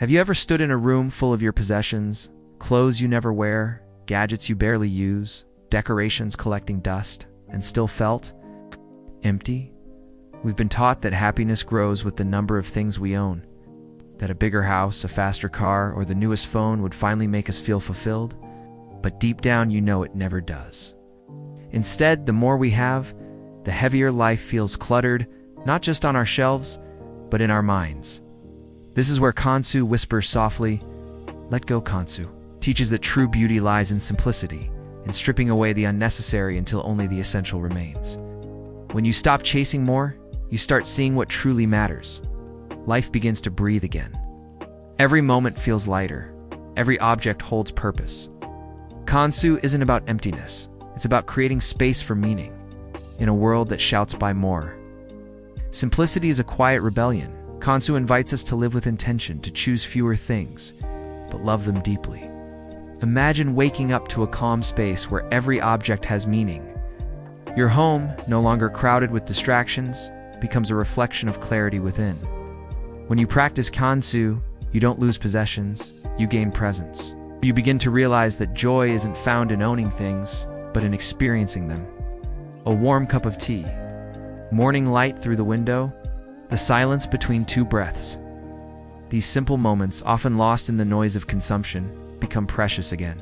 Have you ever stood in a room full of your possessions, clothes you never wear, gadgets you barely use, decorations collecting dust, and still felt empty? We've been taught that happiness grows with the number of things we own, that a bigger house, a faster car, or the newest phone would finally make us feel fulfilled. But deep down, you know it never does. Instead, the more we have, the heavier life feels cluttered, not just on our shelves, but in our minds. This is where Kanso whispers softly, "Let go, Kanso," teaches that true beauty lies in simplicity, in stripping away the unnecessary until only the essential remains. When you stop chasing more, you start seeing what truly matters. Life begins to breathe again. Every moment feels lighter. Every object holds purpose. Kanso isn't about emptiness. It's about creating space for meaning in a world that shouts by more. Simplicity is a quiet rebellion. Kanso invites us to live with intention, to choose fewer things, but love them deeply. Imagine waking up to a calm space where every object has meaning. Your home, no longer crowded with distractions, becomes a reflection of clarity within. When you practice Kanso, you don't lose possessions, you gain presence. You begin to realize that joy isn't found in owning things, but in experiencing them. A warm cup of tea, morning light through the window, the silence between two breaths. These simple moments, often lost in the noise of consumption, become precious again.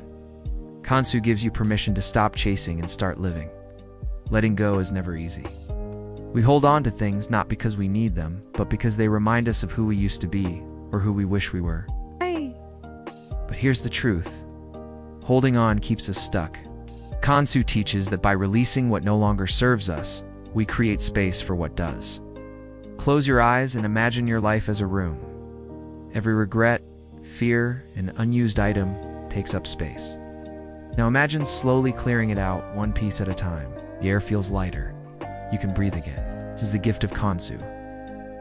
Kanso gives you permission to stop chasing and start living. Letting go is never easy. We hold on to things not because we need them, but because they remind us of who we used to be or who we wish we were. But here's the truth. Holding on keeps us stuck. Kanso teaches that by releasing what no longer serves us, we create space for what does. Close your eyes and imagine your life as a room. Every regret, fear, and unused item takes up space. Now imagine slowly clearing it out, one piece at a time. The air feels lighter. You can breathe again. This is the gift of Kanso.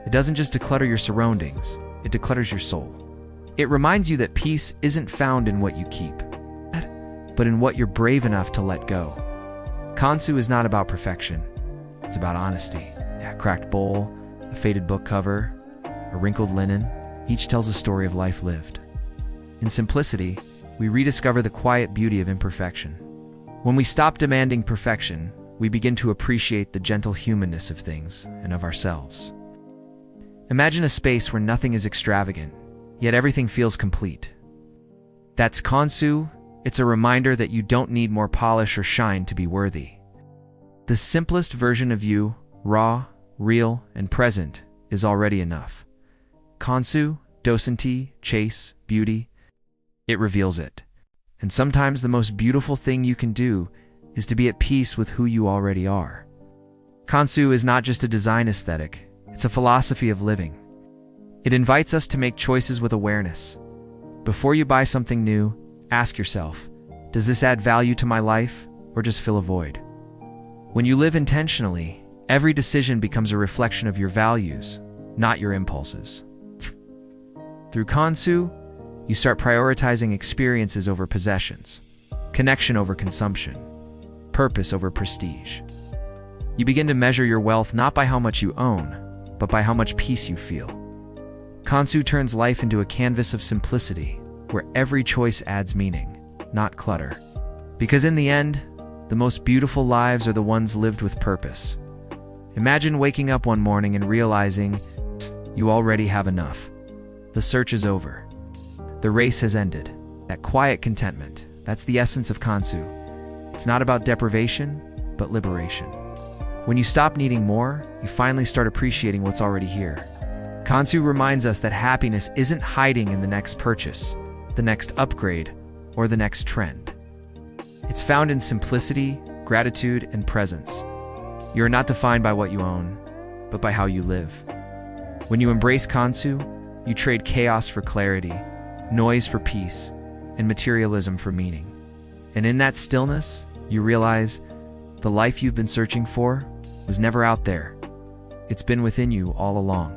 It doesn't just declutter your surroundings, it declutters your soul. It reminds you that peace isn't found in what you keep, but in what you're brave enough to let go. Kanso is not about perfection. It's about honesty. A cracked bowl, a faded book cover, a wrinkled linen, each tells a story of life lived. In simplicity, we rediscover the quiet beauty of imperfection. When we stop demanding perfection, we begin to appreciate the gentle humanness of things and of ourselves. Imagine a space where nothing is extravagant, yet everything feels complete. That's Kanso. It's a reminder that you don't need more polish or shine to be worthy. The simplest version of you, raw, real, and present, is already enough. Kanso, docenti, chase, beauty, it reveals it. And sometimes the most beautiful thing you can do is to be at peace with who you already are. Kanso is not just a design aesthetic, it's a philosophy of living. It invites us to make choices with awareness. Before you buy something new, ask yourself, does this add value to my life or just fill a void? When you live intentionally, every decision becomes a reflection of your values, not your impulses. Through Kanso, you start prioritizing experiences over possessions, connection over consumption, purpose over prestige. You begin to measure your wealth not by how much you own, but by how much peace you feel. Kanso turns life into a canvas of simplicity, where every choice adds meaning, not clutter. Because in the end, the most beautiful lives are the ones lived with purpose. Imagine waking up one morning and realizing you already have enough. The search is over. The race has ended. That quiet contentment, that's the essence of Kanso. It's not about deprivation, but liberation. When you stop needing more, you finally start appreciating what's already here. Kanso reminds us that happiness isn't hiding in the next purchase, the next upgrade, or the next trend. It's found in simplicity, gratitude, and presence. You are not defined by what you own, but by how you live. When you embrace Kanso, you trade chaos for clarity, noise for peace, and materialism for meaning. And in that stillness, you realize the life you've been searching for was never out there. It's been within you all along.